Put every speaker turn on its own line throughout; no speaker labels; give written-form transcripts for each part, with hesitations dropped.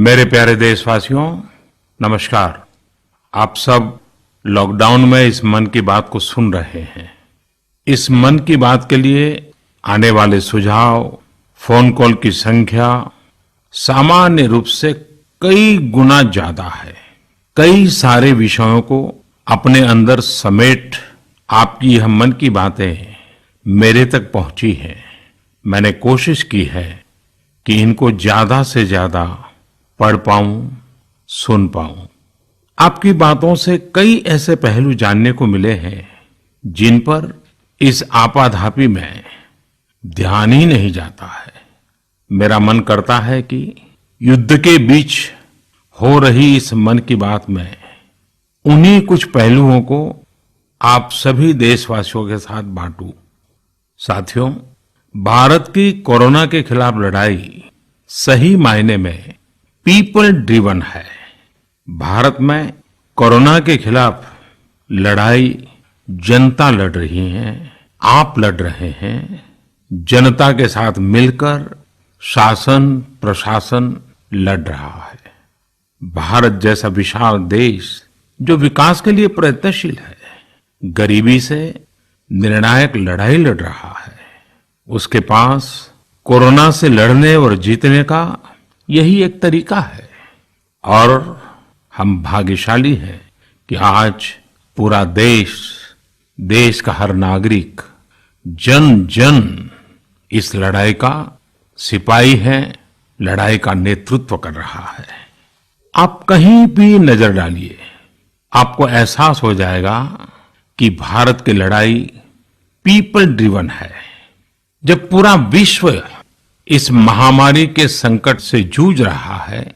मेरे प्यारे देशवासियों, नमस्कार। आप सब लॉकडाउन में इस मन की बात को सुन रहे हैं। इस मन की बात के लिए आने वाले सुझाव, फोन कॉल की संख्या सामान्य रूप से कई गुना ज्यादा है। कई सारे विषयों को अपने अंदर समेट आपकी यह मन की बातें मेरे तक पहुंची हैं। मैंने कोशिश की है कि इनको ज्यादा से ज्यादा पढ़ पाऊं, सुन पाऊं। आपकी बातों से कई ऐसे पहलू जानने को मिले हैं जिन पर इस आपाधापी में ध्यान ही नहीं जाता है। मेरा मन करता है कि युद्ध के बीच हो रही इस मन की बात में उन्हीं कुछ पहलुओं को आप सभी देशवासियों के साथ बांटूं। साथियों, भारत की कोरोना के खिलाफ लड़ाई सही मायने में पीपल ड्रिवन है। भारत में कोरोना के खिलाफ लड़ाई जनता लड़ रही है, आप लड़ रहे हैं। जनता के साथ मिलकर शासन प्रशासन लड़ रहा है। भारत जैसा विशाल देश जो विकास के लिए प्रयत्नशील है, गरीबी से निर्णायक लड़ाई लड़ रहा है। उसके पास कोरोना से लड़ने और जीतने का यही एक तरीका है। और हम भाग्यशाली हैं कि आज पूरा देश का हर नागरिक, जन जन इस लड़ाई का सिपाही है, लड़ाई का नेतृत्व कर रहा है। आप कहीं भी नजर डालिए, आपको एहसास हो जाएगा कि भारत की लड़ाई पीपल ड्रिवन है। जब पूरा विश्व इस महामारी के संकट से जूझ रहा है,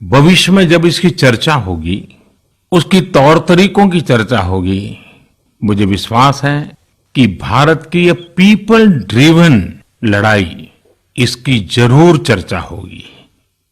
भविष्य में जब इसकी चर्चा होगी, उसकी तौर तरीकों की चर्चा होगी, मुझे विश्वास है कि भारत की ये पीपल ड्रिवन लड़ाई, इसकी जरूर चर्चा होगी।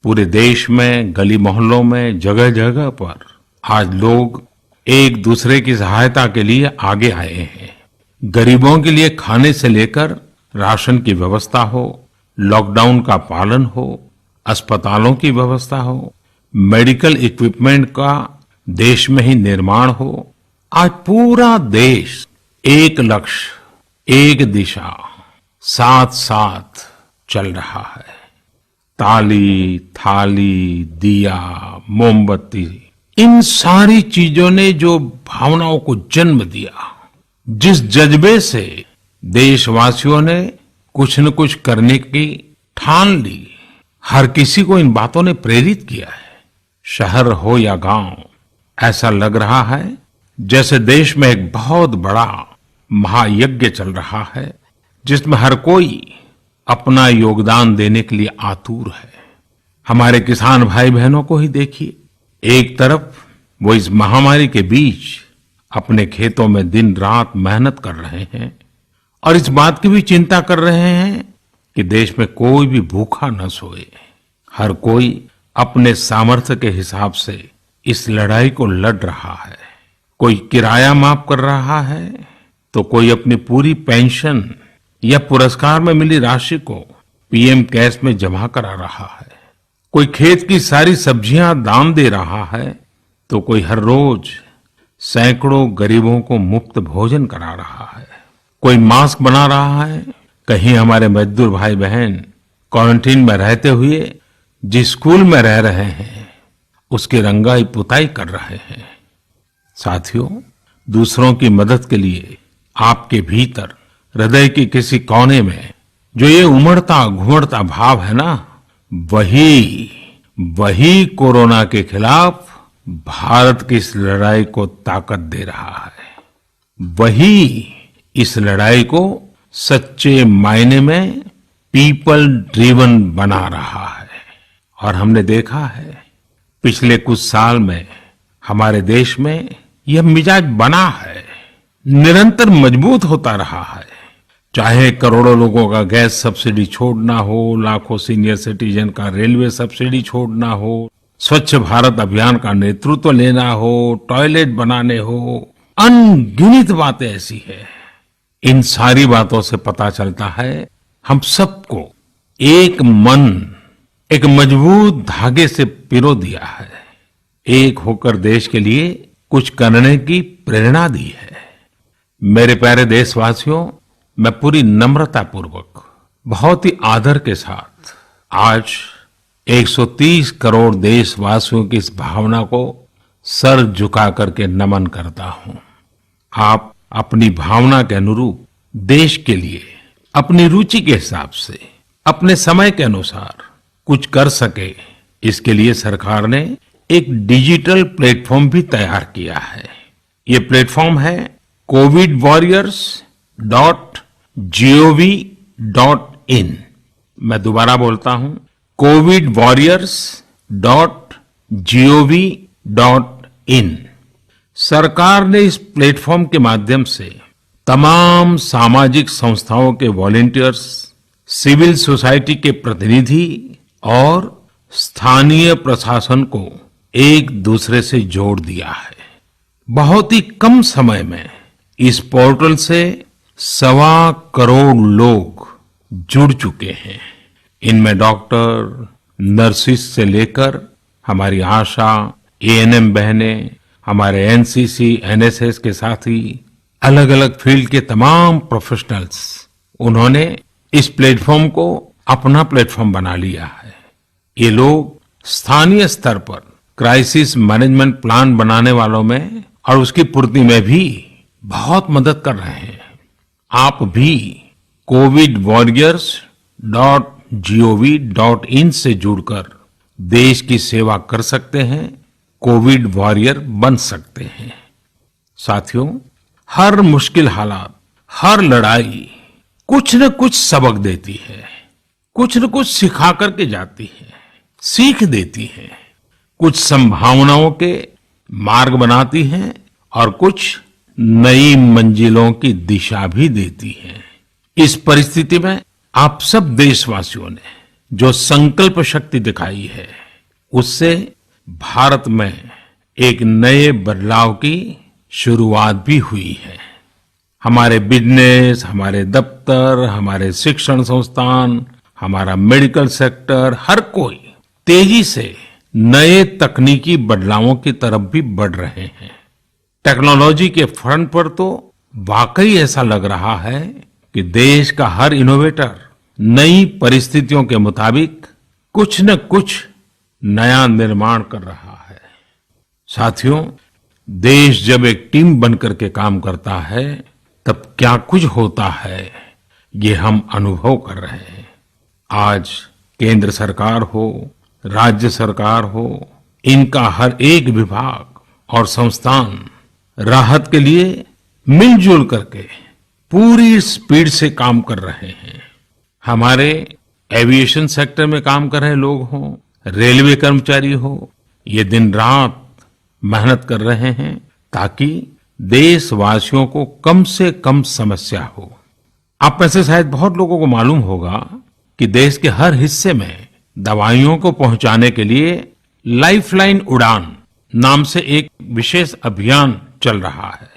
पूरे देश में, गली मोहल्लों में, जगह जगह पर आज लोग एक दूसरे की सहायता के लिए आगे आए हैं। गरीबों के लिए खाने से लेकर राशन की व्यवस्था हो, लॉकडाउन का पालन हो, अस्पतालों की व्यवस्था हो, मेडिकल इक्विपमेंट का देश में ही निर्माण हो। आज पूरा देश एक लक्ष्य, एक दिशा, साथ साथ चल रहा है। ताली, थाली, दिया, मोमबत्ती, इन सारी चीजों ने जो भावनाओं को जन्म दिया, जिस जज्बे से देशवासियों ने कुछ न कुछ करने की ठान ली, हर किसी को इन बातों ने प्रेरित किया है। शहर हो या गांव, ऐसा लग रहा है जैसे देश में एक बहुत बड़ा महायज्ञ चल रहा है, जिसमें हर कोई अपना योगदान देने के लिए आतुर है। हमारे किसान भाई बहनों को ही देखिए, एक तरफ वो इस महामारी के बीच अपने खेतों में दिन रात मेहनत कर रहे हैं और इस बात की भी चिंता कर रहे हैं कि देश में कोई भी भूखा न सोए। हर कोई अपने सामर्थ्य के हिसाब से इस लड़ाई को लड़ रहा है। कोई किराया माफ कर रहा है, तो कोई अपनी पूरी पेंशन या पुरस्कार में मिली राशि को पीएम केयर्स में जमा करा रहा है। कोई खेत की सारी सब्जियां दान दे रहा है, तो कोई हर रोज सैकड़ों गरीबों को मुफ्त भोजन करा रहा है। कोई मास्क बना रहा है। कहीं हमारे मजदूर भाई बहन क्वारंटीन में रहते हुए जिस स्कूल में रह रहे हैं, उसकी रंगाई पुताई कर रहे हैं। साथियों, दूसरों की मदद के लिए आपके भीतर हृदय के किसी कोने में जो ये उमड़ता घुमड़ता भाव है ना, वही कोरोना के खिलाफ भारत की इस लड़ाई को ताकत दे रहा है। वही इस लड़ाई को सच्चे मायने में पीपल ड्रिवन बना रहा है। और हमने देखा है पिछले कुछ साल में हमारे देश में यह मिजाज बना है, निरंतर मजबूत होता रहा है। चाहे करोड़ों लोगों का गैस सब्सिडी छोड़ना हो, लाखों सीनियर सिटीजन का रेलवे सब्सिडी छोड़ना हो, स्वच्छ भारत अभियान का नेतृत्व लेना हो, टॉयलेट बनाने हो, अनगिनत बातें ऐसी है। इन सारी बातों से पता चलता है हम सबको एक मन, एक मजबूत धागे से पिरो दिया है, एक होकर देश के लिए कुछ करने की प्रेरणा दी है। मेरे प्यारे देशवासियों, मैं पूरी नम्रता पूर्वक, बहुत ही आदर के साथ आज 130 करोड़ देशवासियों की इस भावना को सर झुका करके नमन करता हूं। आप अपनी भावना के अनुरूप देश के लिए अपनी रुचि के हिसाब से, अपने समय के अनुसार कुछ कर सके, इसके लिए सरकार ने एक डिजिटल प्लेटफॉर्म भी तैयार किया है। ये प्लेटफॉर्म है covidwarriors.gov.in। मैं दोबारा बोलता हूं, covidwarriors.gov.in। सरकार ने इस प्लेटफॉर्म के माध्यम से तमाम सामाजिक संस्थाओं के वॉलंटियर्स, सिविल सोसाइटी के प्रतिनिधि और स्थानीय प्रशासन को एक दूसरे से जोड़ दिया है। बहुत ही कम समय में इस पोर्टल से 1.25 करोड़ लोग जुड़ चुके हैं। इनमें डॉक्टर, नर्सिस से लेकर हमारी आशा, एएनएम बहनें, हमारे एनसीसी, एनएसएस के साथी, अलग अलग फील्ड के तमाम प्रोफेशनल्स, उन्होंने इस प्लेटफॉर्म को अपना प्लेटफॉर्म बना लिया है। ये लोग स्थानीय स्तर पर क्राइसिस मैनेजमेंट प्लान बनाने वालों में और उसकी पूर्ति में भी बहुत मदद कर रहे हैं। आप भी covidwarriors.gov.in से जुड़कर देश की सेवा कर सकते हैं, कोविड वॉरियर बन सकते हैं। साथियों, हर मुश्किल हालात, हर लड़ाई कुछ न कुछ सबक देती है, कुछ न कुछ सिखा करके जाती है, सीख देती है, कुछ संभावनाओं के मार्ग बनाती है और कुछ नई मंजिलों की दिशा भी देती है। इस परिस्थिति में आप सब देशवासियों ने जो संकल्प शक्ति दिखाई है, उससे भारत में एक नए बदलाव की शुरुआत भी हुई है। हमारे बिजनेस, हमारे दफ्तर, हमारे शिक्षण संस्थान, हमारा मेडिकल सेक्टर, हर कोई तेजी से नए तकनीकी बदलावों की तरफ भी बढ़ रहे हैं। टेक्नोलॉजी के फ्रंट पर तो वाकई ऐसा लग रहा है कि देश का हर इनोवेटर नई परिस्थितियों के मुताबिक कुछ न कुछ नया निर्माण कर रहा है। साथियों, देश जब एक टीम बनकर के काम करता है, तब क्या कुछ होता है, ये हम अनुभव कर रहे हैं। आज केंद्र सरकार हो, राज्य सरकार हो, इनका हर एक विभाग और संस्थान राहत के लिए मिलजुल करके पूरी स्पीड से काम कर रहे हैं। हमारे एविएशन सेक्टर में काम कर रहे लोग हों, रेलवे कर्मचारी हो, ये दिन रात मेहनत कर रहे हैं ताकि देशवासियों को कम से कम समस्या हो। आप में से शायद बहुत लोगों को मालूम होगा कि देश के हर हिस्से में दवाइयों को पहुंचाने के लिए लाइफलाइन उड़ान नाम से एक विशेष अभियान चल रहा है।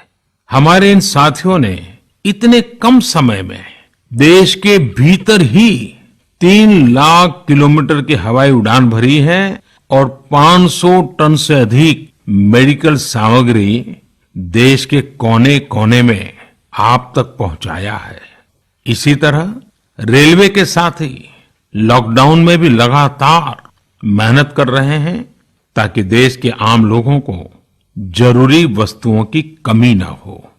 हमारे इन साथियों ने इतने कम समय में देश के भीतर ही 3 लाख किलोमीटर की हवाई उड़ान भरी है और 500 टन से अधिक मेडिकल सामग्री देश के कोने कोने में आप तक पहुंचाया है। इसी तरह रेलवे के साथ ही लॉकडाउन में भी लगातार मेहनत कर रहे हैं ताकि देश के आम लोगों को जरूरी वस्तुओं की कमी ना हो।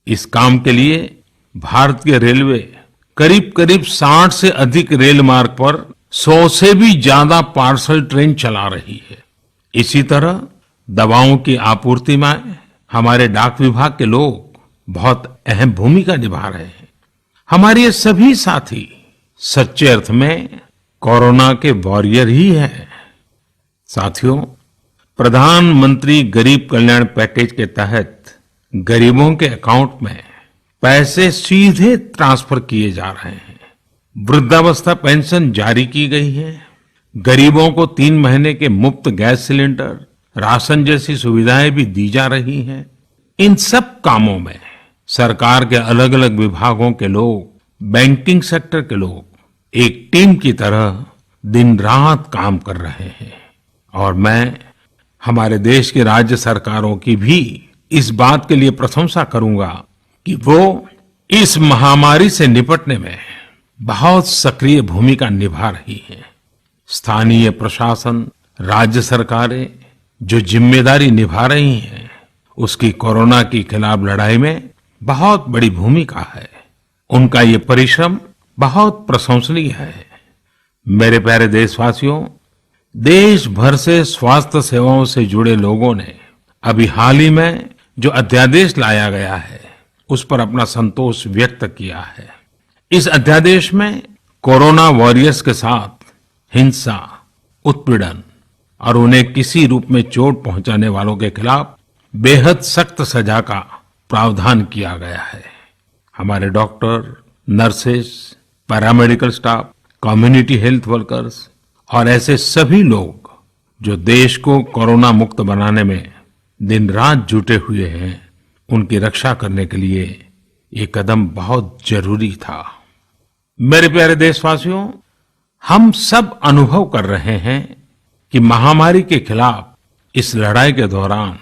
इस काम के लिए भारत के रेलवे करीब करीब 60 से अधिक रेल मार्ग पर 100 से भी ज्यादा पार्सल ट्रेन चला रही है। इसी तरह दवाओं की आपूर्ति में हमारे डाक विभाग के लोग बहुत अहम भूमिका निभा रहे हैं। हमारे ये सभी साथी सच्चे अर्थ में कोरोना के वॉरियर ही हैं। साथियों, प्रधानमंत्री गरीब कल्याण पैकेज के तहत गरीबों के अकाउंट में पैसे सीधे ट्रांसफर किए जा रहे हैं। वृद्धावस्था पेंशन जारी की गई है। गरीबों को 3 महीने के मुफ्त गैस सिलेंडर, राशन जैसी सुविधाएं भी दी जा रही हैं। इन सब कामों में सरकार के अलग अलग विभागों के लोग, बैंकिंग सेक्टर के लोग एक टीम की तरह दिन रात काम कर रहे हैं और मैं हमारे देश की राज्य सरकारों की भी इस बात के लिए प्रशंसा करूंगा कि वो इस महामारी से निपटने में बहुत सक्रिय भूमिका निभा रही है। स्थानीय प्रशासन, राज्य सरकारें जो जिम्मेदारी निभा रही हैं, उसकी कोरोना के खिलाफ लड़ाई में बहुत बड़ी भूमिका है। उनका ये परिश्रम बहुत प्रशंसनीय है। मेरे प्यारे देशवासियों, देश भर से स्वास्थ्य सेवाओं से जुड़े लोगों ने अभी हाल ही में जो अध्यादेश लाया गया है, उस पर अपना संतोष व्यक्त किया है। इस अध्यादेश में कोरोना वॉरियर्स के साथ हिंसा, उत्पीड़न और उन्हें किसी रूप में चोट पहुंचाने वालों के खिलाफ बेहद सख्त सजा का प्रावधान किया गया है। हमारे doctor, nurses, paramedical staff, community health workers और ऐसे सभी लोग जो देश को कोरोना मुक्त बनाने में दिन रात जुटे हुए हैं, उनकी रक्षा करने के लिए ये कदम बहुत जरूरी था। मेरे प्यारे देशवासियों, हम सब अनुभव कर रहे हैं कि महामारी के खिलाफ इस लड़ाई के दौरान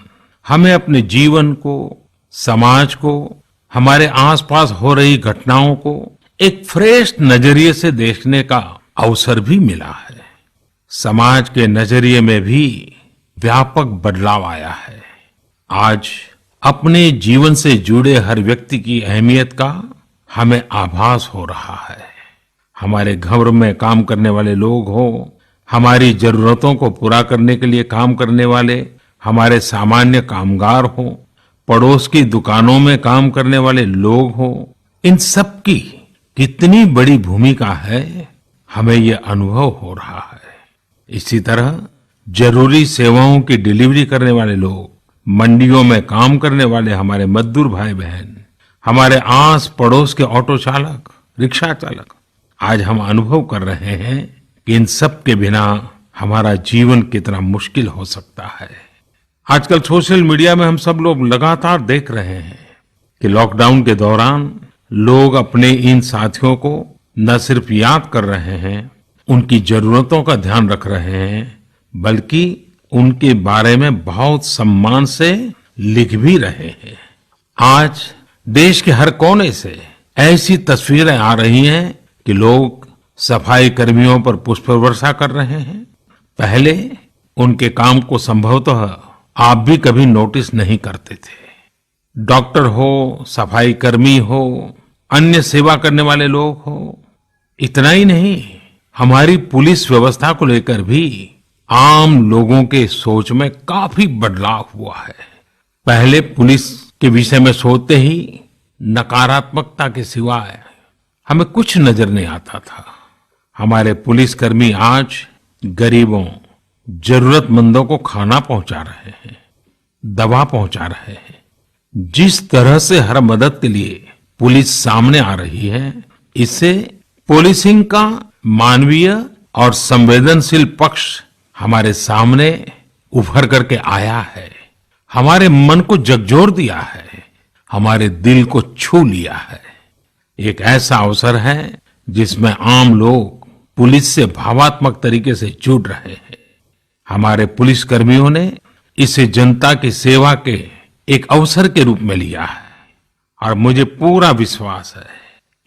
हमें अपने जीवन को, समाज को, हमारे आसपास हो रही घटनाओं को एक फ्रेश नजरिए से देखने का अवसर भी मिला है। समाज के नजरिए में भी व्यापक बदलाव आया है। आज अपने जीवन से जुड़े हर व्यक्ति की अहमियत का हमें आभास हो रहा है। हमारे घर में काम करने वाले लोग हो, हमारी जरूरतों को पूरा करने के लिए काम करने वाले हमारे सामान्य कामगार हो, पड़ोस की दुकानों में काम करने वाले लोग हो, इन सब की कितनी बड़ी भूमिका है, हमें ये अनुभव हो रहा है। इसी तरह जरूरी सेवाओं की डिलीवरी करने वाले लोग, मंडियों में काम करने वाले हमारे मजदूर भाई बहन, हमारे आस पड़ोस के ऑटो चालक, रिक्शा चालक, आज हम अनुभव कर रहे हैं कि इन सब के बिना हमारा जीवन कितना मुश्किल हो सकता है। आजकल सोशल मीडिया में हम सब लोग लगातार देख रहे हैं कि लॉकडाउन के दौरान लोग अपने इन साथियों को न सिर्फ याद कर रहे हैं, उनकी जरूरतों का ध्यान रख रहे हैं, बल्कि उनके बारे में बहुत सम्मान से लिख भी रहे हैं। आज देश के हर कोने से ऐसी तस्वीरें आ रही हैं कि लोग सफाई कर्मियों पर पुष्प वर्षा कर रहे हैं। पहले उनके काम को संभवतः आप भी कभी नोटिस नहीं करते थे। डॉक्टर हो, सफाई कर्मी हो, अन्य सेवा करने वाले लोग हो, इतना ही नहीं, हमारी पुलिस व्यवस्था को लेकर भी आम लोगों के सोच में काफी बदलाव हुआ है। पहले पुलिस के विषय में सोचते ही नकारात्मकता के सिवाय हमें कुछ नजर नहीं आता था। हमारे पुलिसकर्मी आज गरीबों, जरूरतमंदों को खाना पहुंचा रहे हैं, दवा पहुंचा रहे हैं। जिस तरह से हर मदद के लिए पुलिस सामने आ रही है, इससे पुलिसिंग का मानवीय और संवेदनशील पक्ष हमारे सामने उभर करके आया है, हमारे मन को झकझोर दिया है, हमारे दिल को छू लिया है। एक ऐसा अवसर है जिसमें आम लोग पुलिस से भावात्मक तरीके से जुड़ रहे हैं। हमारे पुलिस कर्मियों ने इसे जनता की सेवा के एक अवसर के रूप में लिया है और मुझे पूरा विश्वास है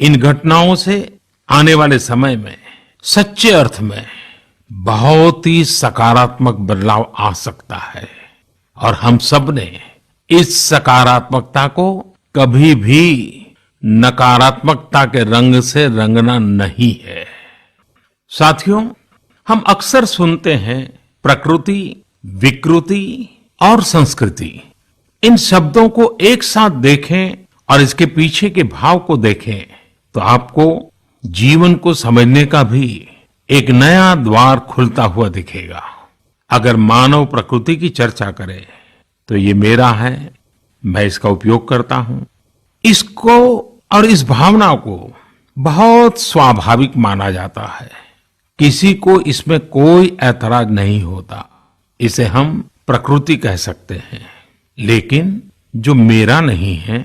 इन घटनाओं से आने वाले समय में सच्चे अर्थ में बहुत ही सकारात्मक बदलाव आ सकता है और हम सब ने इस सकारात्मकता को कभी भी नकारात्मकता के रंग से रंगना नहीं है। साथियों, हम अक्सर सुनते हैं प्रकृति, विकृति और संस्कृति। इन शब्दों को एक साथ देखें और इसके पीछे के भाव को देखें तो आपको जीवन को समझने का भी एक नया द्वार खुलता हुआ दिखेगा। अगर मानव प्रकृति की चर्चा करें तो ये मेरा है, मैं इसका उपयोग करता हूं। इसको और इस भावना को बहुत स्वाभाविक माना जाता है, किसी को इसमें कोई ऐतराज नहीं होता। इसे हम प्रकृति कह सकते हैं। लेकिन जो मेरा नहीं है,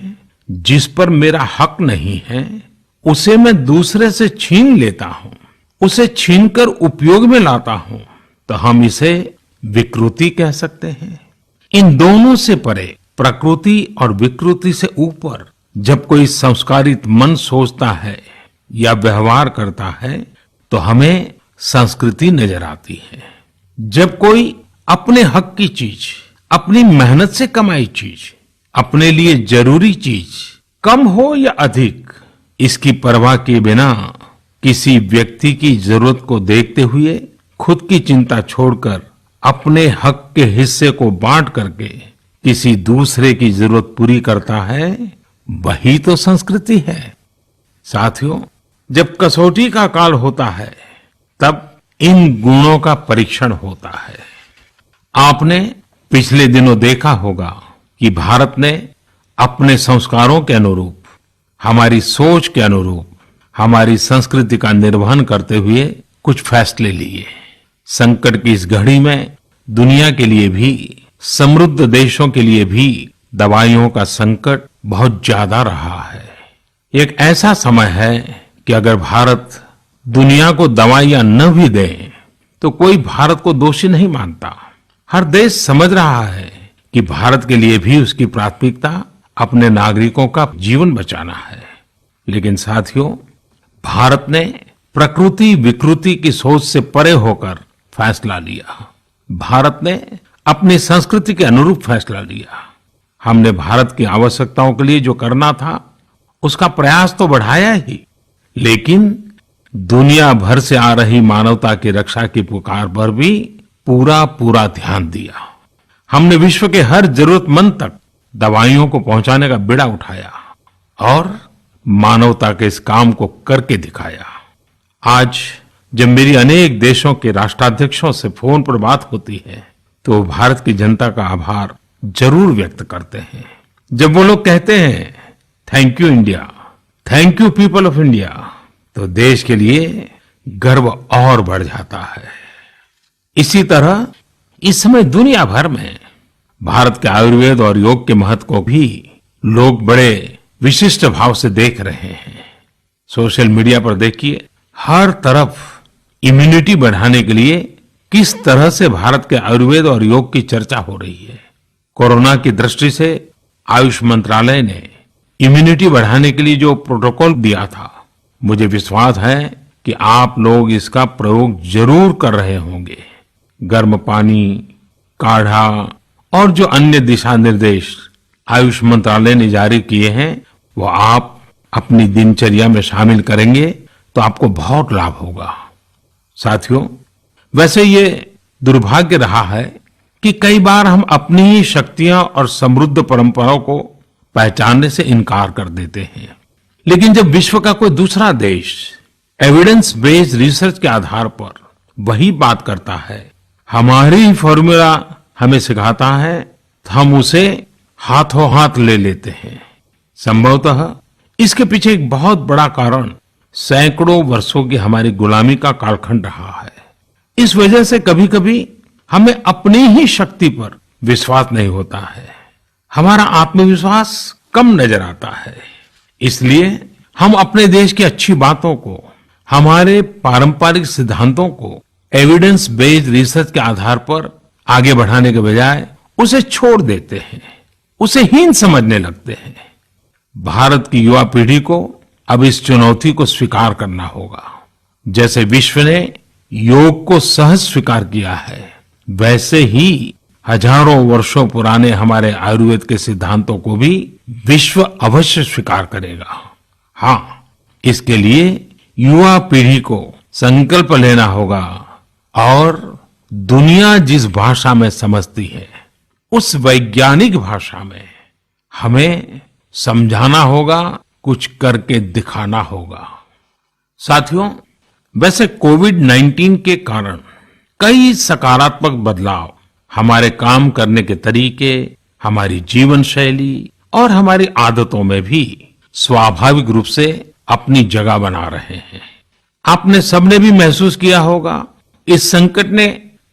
जिस पर मेरा हक नहीं है, उसे मैं दूसरे से छीन लेता हूं, उसे छीनकर उपयोग में लाता हूं तो हम इसे विकृति कह सकते हैं। इन दोनों से परे, प्रकृति और विकृति से ऊपर जब कोई संस्कारित मन सोचता है या व्यवहार करता है तो हमें संस्कृति नजर आती है। जब कोई अपने हक की चीज, अपनी मेहनत से कमाई चीज, अपने लिए जरूरी चीज कम हो या अधिक, इसकी परवाह किए बिना किसी व्यक्ति की जरूरत को देखते हुए खुद की चिंता छोड़कर अपने हक के हिस्से को बांट करके किसी दूसरे की जरूरत पूरी करता है, वही तो संस्कृति है। साथियों, जब कसौटी का काल होता है तब इन गुणों का परीक्षण होता है। आपने पिछले दिनों देखा होगा कि भारत ने अपने संस्कारों के अनुरूप, हमारी सोच के अनुरूप, हमारी संस्कृति का निर्वहन करते हुए कुछ फैसले लिए। संकट की इस घड़ी में दुनिया के लिए भी, समृद्ध देशों के लिए भी दवाइयों का संकट बहुत ज्यादा रहा है। एक ऐसा समय है कि अगर भारत दुनिया को दवाइयां न भी दे तो कोई भारत को दोषी नहीं मानता। हर देश समझ रहा है कि भारत के लिए भी उसकी प्राथमिकता अपने नागरिकों का जीवन बचाना है। लेकिन साथियों, भारत ने प्रकृति विकृति की सोच से परे होकर फैसला लिया। भारत ने अपनी संस्कृति के अनुरूप फैसला लिया। हमने भारत की आवश्यकताओं के लिए जो करना था उसका प्रयास तो बढ़ाया ही, लेकिन दुनिया भर से आ रही मानवता की रक्षा की पुकार पर भी पूरा ध्यान दिया। हमने विश्व के हर जरूरतमंद तक दवाइयों को पहुंचाने का बीड़ा उठाया और मानवता के इस काम को करके दिखाया। आज जब मेरी अनेक देशों के राष्ट्राध्यक्षों से फोन पर बात होती है तो वो भारत की जनता का आभार जरूर व्यक्त करते हैं। जब वो लोग कहते हैं thank you India, thank you people of India, तो देश के लिए गर्व और बढ़ जाता है। इसी तरह इस समय दुनिया भर में भारत के आयुर्वेद और योग के महत्व को भी लोग बड़े विशिष्ट भाव से देख रहे हैं। सोशल मीडिया पर देखिए, हर तरफ इम्यूनिटी बढ़ाने के लिए किस तरह से भारत के आयुर्वेद और योग की चर्चा हो रही है। कोरोना की दृष्टि से आयुष मंत्रालय ने इम्यूनिटी बढ़ाने के लिए जो प्रोटोकॉल दिया था, मुझे विश्वास है कि आप लोग इसका प्रयोग जरूर कर रहे होंगे। गर्म पानी, काढ़ा और जो अन्य दिशा निर्देश आयुष मंत्रालय ने जारी किए हैं वो आप अपनी दिनचर्या में शामिल करेंगे तो आपको बहुत लाभ होगा। साथियों, वैसे ये दुर्भाग्य रहा है कि कई बार हम अपनी ही शक्तियां और समृद्ध परंपराओं को पहचानने से इनकार कर देते हैं। लेकिन जब विश्व का कोई दूसरा देश एविडेंस बेस्ड रिसर्च के आधार पर वही बात करता है, हमारी फॉर्मूला हमें सिखाता है, तो हम उसे हाथों हाथ ले लेते हैं। संभवतः इसके पीछे एक बहुत बड़ा कारण सैकड़ों वर्षों की हमारी गुलामी का कालखंड रहा है। इस वजह से कभी कभी हमें अपनी ही शक्ति पर विश्वास नहीं होता है, हमारा आत्मविश्वास कम नजर आता है। इसलिए हम अपने देश की अच्छी बातों को, हमारे पारंपरिक सिद्धांतों को एविडेंस बेस्ड रिसर्च के आधार पर आगे बढ़ाने के बजाय उसे छोड़ देते हैं, उसे हीन समझने लगते हैं। भारत की युवा पीढ़ी को अब इस चुनौती को स्वीकार करना होगा। जैसे विश्व ने योग को सहज स्वीकार किया है, वैसे ही हजारों वर्षों पुराने हमारे आयुर्वेद के सिद्धांतों को भी विश्व अवश्य स्वीकार करेगा। हाँ, इसके लिए युवा पीढ़ी को संकल्प लेना होगा और दुनिया जिस भाषा में समझती है उस वैज्ञानिक भाषा में हमें समझाना होगा, कुछ करके दिखाना होगा। साथियों, वैसे कोविड-19 के कारण कई सकारात्मक बदलाव हमारे काम करने के तरीके, हमारी जीवन शैली और हमारी आदतों में भी स्वाभाविक रूप से अपनी जगह बना रहे हैं। आपने सबने भी महसूस किया होगा इस संकट ने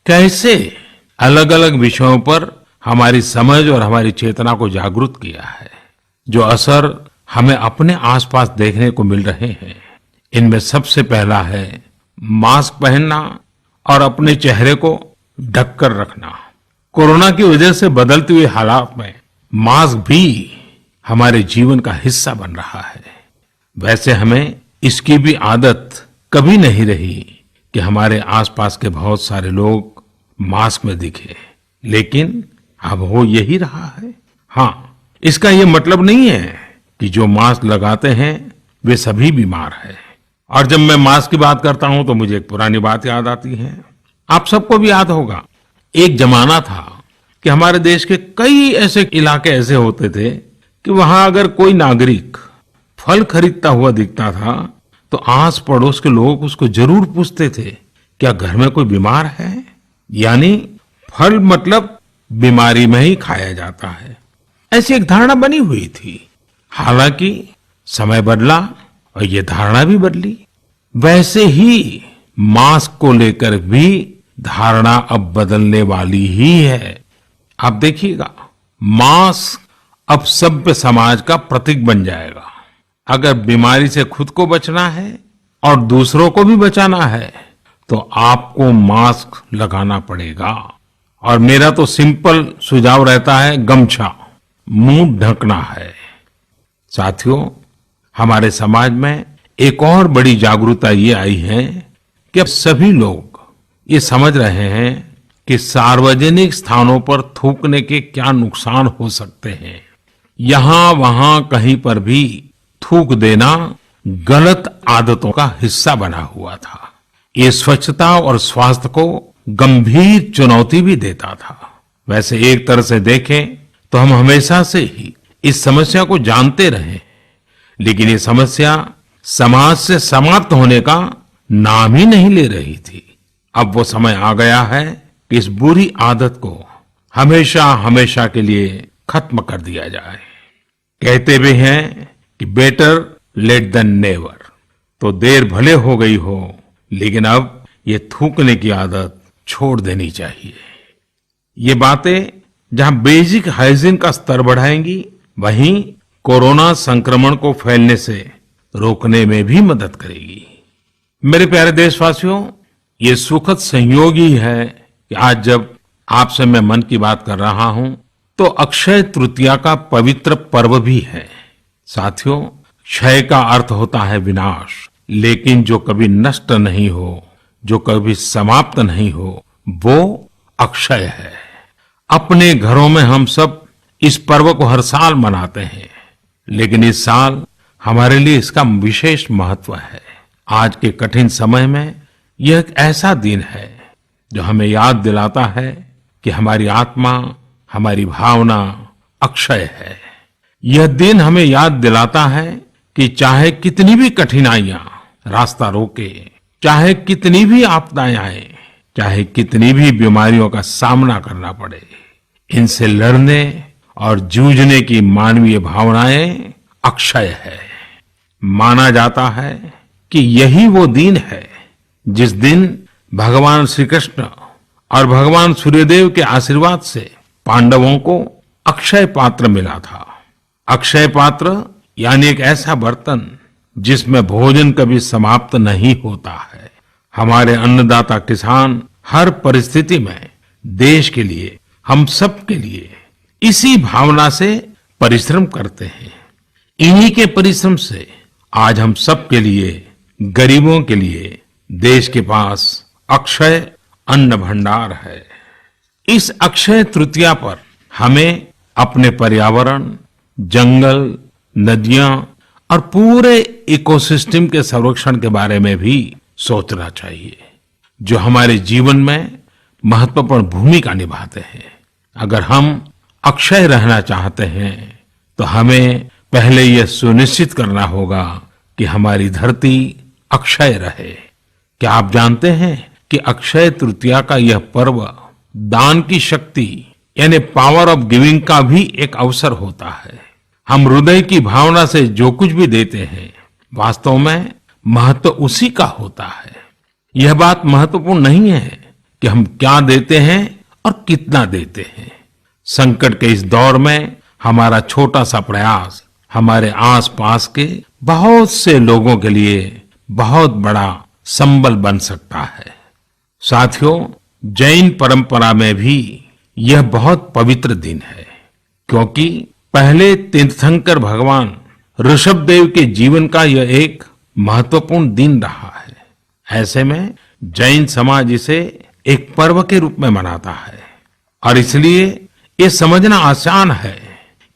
कैसे अलग अलग विषयों पर हमारी समझ और हमारी चेतना को जागरूक किया है। जो असर हमें अपने आसपास देखने को मिल रहे हैं, इनमें सबसे पहला है मास्क पहनना और अपने चेहरे को ढककर रखना। कोरोना की वजह से बदलते हुए हालात में मास्क भी हमारे जीवन का हिस्सा बन रहा है। वैसे हमें इसकी भी आदत कभी नहीं रही कि हमारे आसपास के बहुत सारे लोग मास्क में दिखे, लेकिन अब हो यही रहा है। हाँ, इसका ये मतलब नहीं है कि जो मास्क लगाते हैं वे सभी बीमार हैं। और जब मैं मास्क की बात करता हूं तो मुझे एक पुरानी बात याद आती है। आप सबको भी याद होगा, एक जमाना था कि हमारे देश के कई ऐसे इलाके ऐसे होते थे कि वहां अगर कोई नागरिक फल खरीदता हुआ दिखता था तो आस पड़ोस के लोग उसको जरूर पूछते थे, क्या घर में कोई बीमार है? यानी फल मतलब बीमारी में ही खाया जाता है, ऐसी एक धारणा बनी हुई थी। हालांकि समय बदला और ये धारणा भी बदली। वैसे ही मास्क को लेकर भी धारणा अब बदलने वाली ही है। आप देखिएगा, मास्क अब सभ्य समाज का प्रतीक बन जाएगा। अगर बीमारी से खुद को बचना है और दूसरों को भी बचाना है तो आपको मास्क लगाना पड़ेगा। और मेरा तो सिंपल सुझाव रहता है, गमछा मुंह ढकना है। साथियों, हमारे समाज में एक और बड़ी जागरूकता ये आई है कि अब सभी लोग ये समझ रहे हैं कि सार्वजनिक स्थानों पर थूकने के क्या नुकसान हो सकते हैं। यहां वहां कहीं पर भी थूक देना गलत आदतों का हिस्सा बना हुआ था। ये स्वच्छता और स्वास्थ्य को गंभीर चुनौती भी देता था। वैसे एक तरह से देखें तो हम हमेशा से ही इस समस्या को जानते रहे, लेकिन ये समस्या समाज से समाप्त होने का नाम ही नहीं ले रही थी। अब वो समय आ गया है कि इस बुरी आदत को हमेशा हमेशा के लिए खत्म कर दिया जाए। कहते भी हैं कि बेटर लेट देन नेवर। तो देर भले हो गई हो, लेकिन अब ये थूकने की आदत छोड़ देनी चाहिए। ये बातें जहां बेसिक हाइजीन का स्तर बढ़ाएंगी, वहीं कोरोना संक्रमण को फैलने से रोकने में भी मदद करेगी। मेरे प्यारे देशवासियों, ये सुखद संयोग ही है कि आज जब आपसे मैं मन की बात कर रहा हूं तो अक्षय तृतीया का पवित्र पर्व भी है। साथियों, क्षय का अर्थ होता है विनाश, लेकिन जो कभी नष्ट नहीं हो, जो कभी समाप्त नहीं हो, वो अक्षय है। अपने घरों में हम सब इस पर्व को हर साल मनाते हैं, लेकिन इस साल हमारे लिए इसका विशेष महत्व है। आज के कठिन समय में यह एक ऐसा दिन है जो हमें याद दिलाता है कि हमारी आत्मा, हमारी भावना अक्षय है। यह दिन हमें याद दिलाता है कि चाहे कितनी भी कठिनाइयां रास्ता रोके, चाहे कितनी भी आपदाएं आए, चाहे कितनी भी बीमारियों का सामना करना पड़े, इनसे लड़ने और जूझने की मानवीय भावनाएं अक्षय है। माना जाता है कि यही वो दिन है जिस दिन भगवान श्री कृष्ण और भगवान सूर्यदेव के आशीर्वाद से पांडवों को अक्षय पात्र मिला था। अक्षय पात्र यानी एक ऐसा बर्तन जिसमें भोजन कभी समाप्त नहीं होता है। हमारे अन्नदाता किसान हर परिस्थिति में देश के लिए, हम सब के लिए इसी भावना से परिश्रम करते हैं। इन्हीं के परिश्रम से आज हम सब के लिए, गरीबों के लिए देश के पास अक्षय अन्न भंडार है। इस अक्षय तृतीया पर हमें अपने पर्यावरण, जंगल, नदियां और पूरे इकोसिस्टम के संरक्षण के बारे में भी सोचना चाहिए, जो हमारे जीवन में महत्वपूर्ण भूमिका निभाते हैं। अगर हम अक्षय रहना चाहते हैं तो हमें पहले यह सुनिश्चित करना होगा कि हमारी धरती अक्षय रहे। क्या आप जानते हैं कि अक्षय तृतीया का यह पर्व दान की शक्ति यानी पावर ऑफ गिविंग का भी एक अवसर होता है। हम हृदय की भावना से जो कुछ भी देते हैं, वास्तव में महत्व उसी का होता है। यह बात महत्वपूर्ण नहीं है कि हम क्या देते हैं और कितना देते हैं। संकट के इस दौर में हमारा छोटा सा प्रयास हमारे आसपास के बहुत से लोगों के लिए बहुत बड़ा संबल बन सकता है। साथियों, जैन परंपरा में भी यह बहुत पवित्र दिन है, क्योंकि पहले तीर्थंकर भगवान ऋषभदेव के जीवन का यह एक महत्वपूर्ण दिन रहा है। ऐसे में जैन समाज इसे एक पर्व के रूप में मनाता है और इसलिए ये समझना आसान है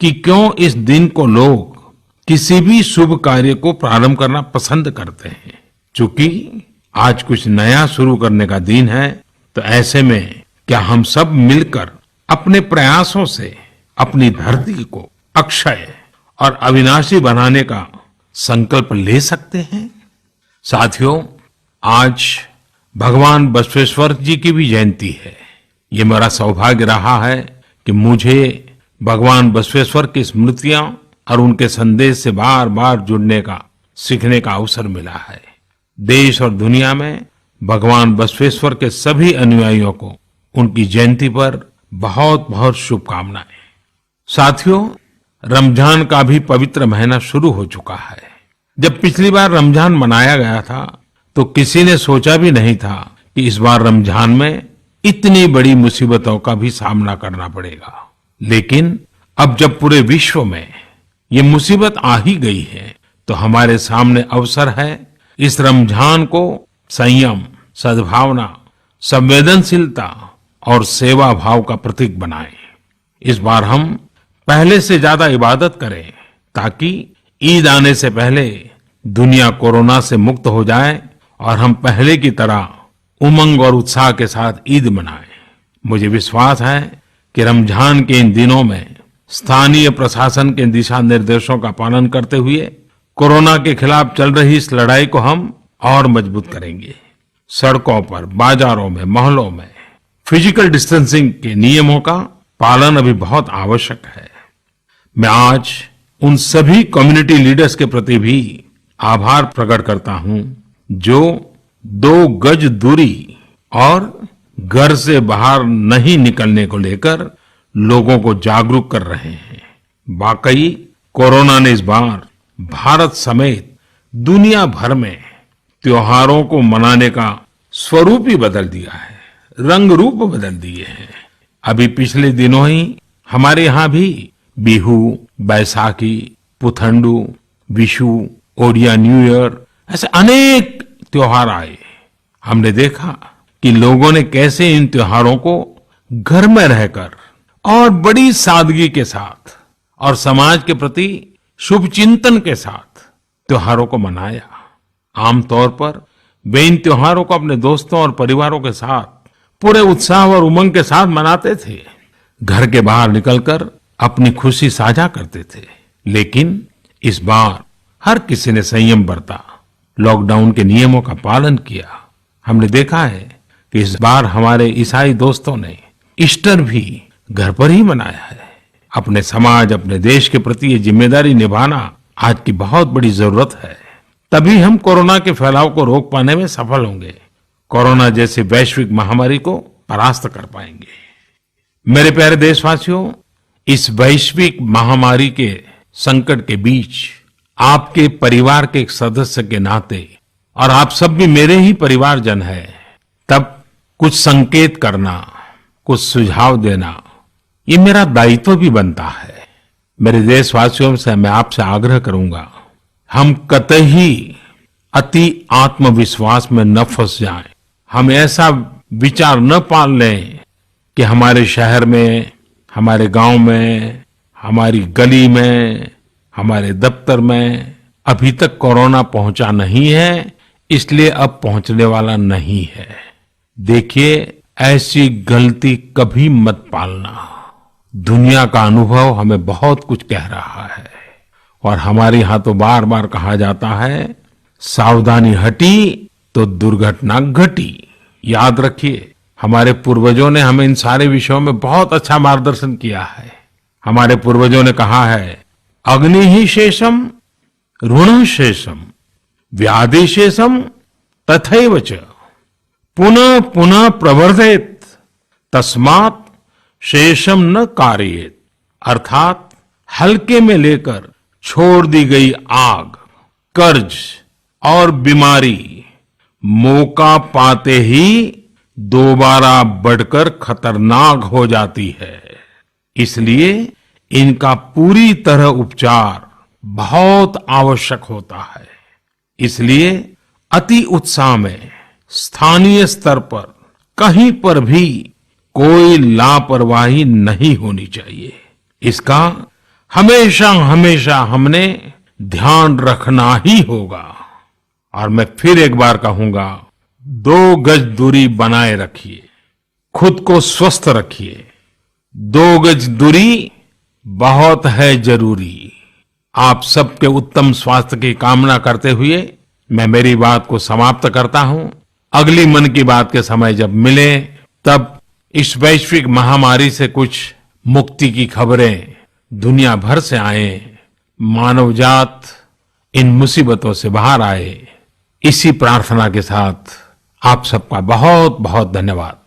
कि क्यों इस दिन को लोग किसी भी शुभ कार्य को प्रारंभ करना पसंद करते हैं। चूंकि आज कुछ नया शुरू करने का दिन है, तो ऐसे में क्या हम सब मिलकर अपने प्रयासों से अपनी धरती को अक्षय और अविनाशी बनाने का संकल्प ले सकते हैं। साथियों, आज भगवान बसवेश्वर जी की भी जयंती है। ये मेरा सौभाग्य रहा है कि मुझे भगवान बसवेश्वर की स्मृतियां और उनके संदेश से बार बार जुड़ने का, सीखने का अवसर मिला है। देश और दुनिया में भगवान बसवेश्वर के सभी अनुयायियों को उनकी जयंती पर बहुत बहुत शुभकामनाएं। साथियों, रमजान का भी पवित्र महीना शुरू हो चुका है। जब पिछली बार रमजान मनाया गया था तो किसी ने सोचा भी नहीं था कि इस बार रमजान में इतनी बड़ी मुसीबतों का भी सामना करना पड़ेगा। लेकिन अब जब पूरे विश्व में ये मुसीबत आ ही गई है, तो हमारे सामने अवसर है इस रमजान को संयम, सद्भावना, संवेदनशीलता और सेवा भाव का प्रतीक बनाएं। इस बार हम पहले से ज्यादा इबादत करें, ताकि ईद आने से पहले दुनिया कोरोना से मुक्त हो जाए और हम पहले की तरह उमंग और उत्साह के साथ ईद मनाएं। मुझे विश्वास है कि रमजान के इन दिनों में स्थानीय प्रशासन के दिशा निर्देशों का पालन करते हुए कोरोना के खिलाफ चल रही इस लड़ाई को हम और मजबूत करेंगे। सड़कों पर, बाजारों में, मोहल्लों में फिजिकल डिस्टेंसिंग के नियमों का पालन अभी बहुत आवश्यक है। मैं आज उन सभी कम्युनिटी लीडर्स के प्रति भी आभार प्रकट करता हूं जो 2 गज दूरी और घर से बाहर नहीं निकलने को लेकर लोगों को जागरूक कर रहे हैं। वाकई कोरोना ने इस बार भारत समेत दुनिया भर में त्योहारों को मनाने का स्वरूप ही बदल दिया है, रंग रूप बदल दिए हैं। अभी पिछले दिनों ही हमारे यहाँ भी बिहू, बैसाखी, पुथंडू, विशु, ओडिया न्यू ईयर ऐसे अनेक त्योहार आए। हमने देखा कि लोगों ने कैसे इन त्योहारों को घर में रहकर और बड़ी सादगी के साथ और समाज के प्रति शुभ चिंतन के साथ त्योहारों को मनाया। आमतौर पर वे इन त्योहारों को अपने दोस्तों और परिवारों के साथ पूरे उत्साह और उमंग के साथ मनाते थे, घर के बाहर निकलकर अपनी खुशी साझा करते थे। लेकिन इस बार हर किसी ने संयम बरता, लॉकडाउन के नियमों का पालन किया। हमने देखा है कि इस बार हमारे ईसाई दोस्तों ने ईस्टर भी घर पर ही मनाया है। अपने समाज, अपने देश के प्रति ये जिम्मेदारी निभाना आज की बहुत बड़ी जरूरत है। तभी हम कोरोना के फैलाव को रोक पाने में सफल होंगे, कोरोना जैसी वैश्विक महामारी को परास्त कर पाएंगे। मेरे प्यारे देशवासियों, इस वैश्विक महामारी के संकट के बीच आपके परिवार के एक सदस्य के नाते, और आप सब भी मेरे ही परिवारजन हैं, तब कुछ संकेत करना, कुछ सुझाव देना, ये मेरा दायित्व भी बनता है। मेरे देशवासियों से मैं आपसे आग्रह करूंगा, हम कतई अति आत्मविश्वास में न फंस जाएं। हम ऐसा विचार न पाल लें कि हमारे शहर में, हमारे गांव में, हमारी गली में, हमारे दफ्तर में अभी तक कोरोना पहुंचा नहीं है, इसलिए अब पहुंचने वाला नहीं है। देखिए, ऐसी गलती कभी मत पालना। दुनिया का अनुभव हमें बहुत कुछ कह रहा है और हमारे यहाँ तो बार बार कहा जाता है, सावधानी हटी तो दुर्घटना घटी। याद रखिए, हमारे पूर्वजों ने हमें इन सारे विषयों में बहुत अच्छा मार्गदर्शन किया है। हमारे पूर्वजों ने कहा है, अग्नि ही शेषम ऋण शेषम व्याधि शेषम तथैव च पुनः पुनः प्रवर्धेत तस्मात् शेषम न कार्येत। अर्थात हल्के में लेकर छोड़ दी गई आग, कर्ज और बीमारी मौका पाते ही दोबारा बढ़कर खतरनाक हो जाती है। इसलिए इनका पूरी तरह उपचार बहुत आवश्यक होता है। इसलिए अति उत्साह में स्थानीय स्तर पर कहीं पर भी कोई लापरवाही नहीं होनी चाहिए। इसका हमेशा हमेशा हमने ध्यान रखना ही होगा। और मैं फिर एक बार कहूंगा, 2 गज दूरी बनाए रखिए, खुद को स्वस्थ रखिए। 2 गज दूरी बहुत है जरूरी। आप सबके उत्तम स्वास्थ्य की कामना करते हुए मैं मेरी बात को समाप्त करता हूं। अगली मन की बात के समय जब मिले तब इस वैश्विक महामारी से कुछ मुक्ति की खबरें दुनिया भर से आए, मानव जात इन मुसीबतों से बाहर आए, इसी प्रार्थना के साथ आप सबका बहुत बहुत धन्यवाद।